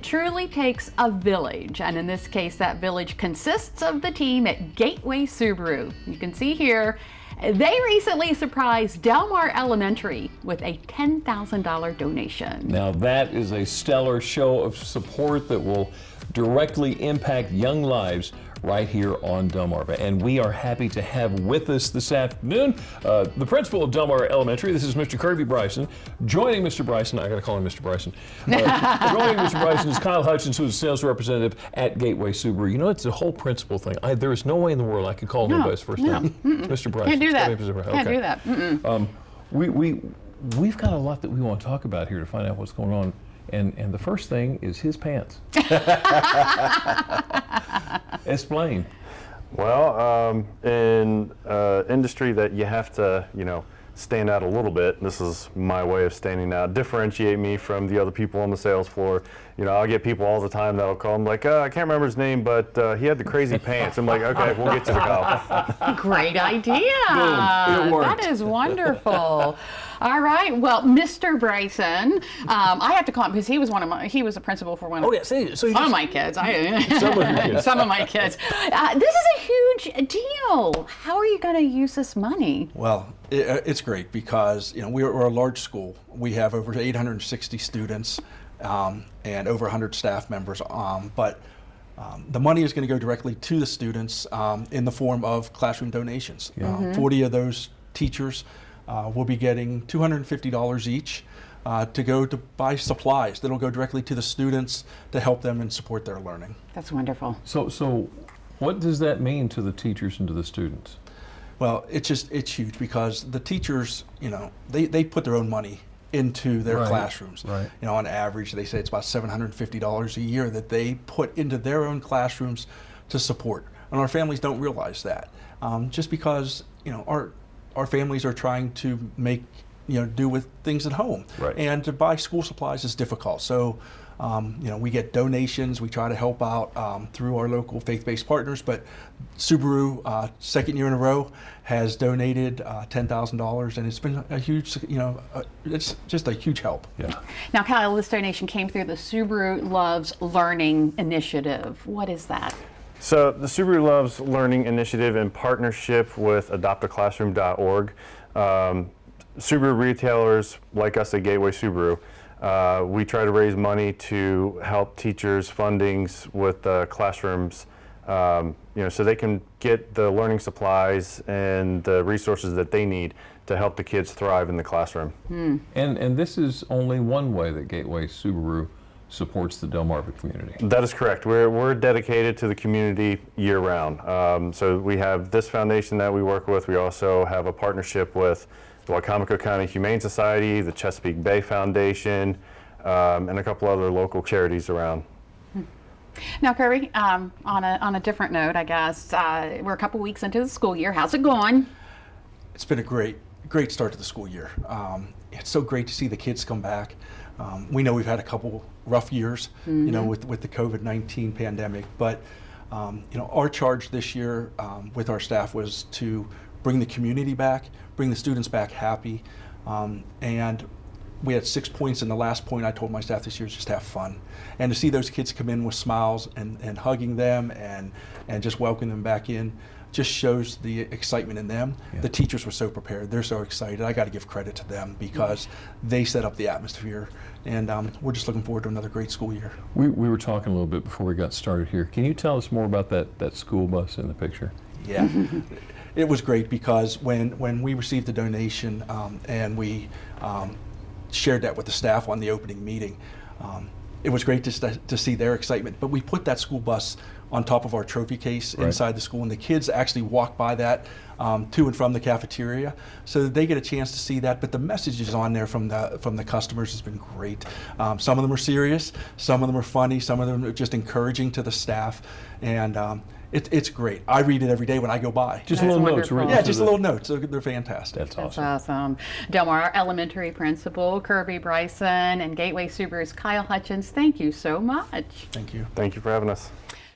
truly takes a village, and in this case, that village consists of the team at Gateway Subaru. You can see here, they recently surprised Delmar Elementary with a $10,000 donation. Now that is a stellar show of support that will directly impact young lives right here on Delmarva. And we are happy to have with us this afternoon the principal of Delmarva Elementary. This is Mr. Kirby Bryson. Joining Mr. Bryson, I gotta call him Mr. Bryson. Joining Mr. Bryson is Kyle Hutchins, who is a sales representative at Gateway Subaru. You know, it's a whole principal thing. There is no way in the world I could call him by his first name. Mr. Bryson. Can't do that. Okay. Can't do that. We've got a lot that we want to talk about here to find out what's going on. And the first thing is his pants. Explain. Well, in industry that you have to, stand out a little bit. This is my way of standing out, differentiate me from the other people on the sales floor. I'll get people all the time that'll call him like, I can't remember his name, but he had the crazy pants. I'm like, okay, we'll get to the call. Great idea. Boom. It worked. That is wonderful. All right. Well, Mr. Bryson, I have to call him because he was a principal for one of my kids. Some of your kids. Some of my kids. This is a huge deal. How are you going to use this money? Well, it's great because we're a large school. We have over 860 students and over 100 staff members. But the money is going to go directly to the students in the form of classroom donations. 40 of those teachers will be getting $250 each to go to buy supplies that'll go directly to the students to help them and support their learning. That's wonderful. So what does that mean to the teachers and to the students? Well, it's huge because the teachers, they put their own money into their classrooms. Right. On average, they say it's about $750 a year that they put into their own classrooms to support. And our families don't realize that. Just because, our families are trying to make, do with things at home. Right. And to buy school supplies is difficult. So, we get donations. We try to help out through our local faith-based partners. But Subaru, second year in a row, has donated $10,000, and it's been a huge, it's just a huge help. Yeah. Now, Kyle, this donation came through the Subaru Loves Learning Initiative. What is that? So the Subaru Loves Learning Initiative, in partnership with adoptaclassroom.org, Subaru retailers like us at Gateway Subaru, we try to raise money to help teachers fundings with classrooms, so they can get the learning supplies and the resources that they need to help the kids thrive in the classroom. And this is only one way that Gateway Subaru supports the Delmarva community. That is correct. We're dedicated to the community year-round. So we have this foundation that we work with. We also have a partnership with the Wicomico County Humane Society, the Chesapeake Bay Foundation, and a couple other local charities around. Now, Kirby, on a different note, I guess, we're a couple weeks into the school year. How's it going? It's been a great start to the school year. It's so great to see the kids come back. We know we've had a couple rough years, with the COVID-19 pandemic, but our charge this year with our staff was to bring the community back, bring the students back happy, and we had 6 points, and the last point I told my staff this year is just have fun. And to see those kids come in with smiles and hugging them and just welcoming them back in just shows the excitement in them. Yeah. The teachers were so prepared. They're so excited. I got to give credit to them because they set up the atmosphere. And we're just looking forward to another great school year. We were talking a little bit before we got started here. Can you tell us more about that school bus in the picture? Yeah. It was great because when we received the donation and we shared that with the staff on the opening meeting, it was great to see their excitement. But we put that school bus on top of our trophy case inside the school, and the kids actually walk by that to and from the cafeteria, so that they get a chance to see that. But the messages on there from the customers has been great. Some of them are serious, some of them are funny, some of them are just encouraging to the staff, and it's great. I read it every day when I go by. Just little notes. Yeah, just a little notes. They're fantastic. That's awesome. That's awesome. Delmar Elementary Principal Kirby Bryson and Gateway Subaru's Kyle Hutchins, thank you so much. Thank you. Thank you for having us.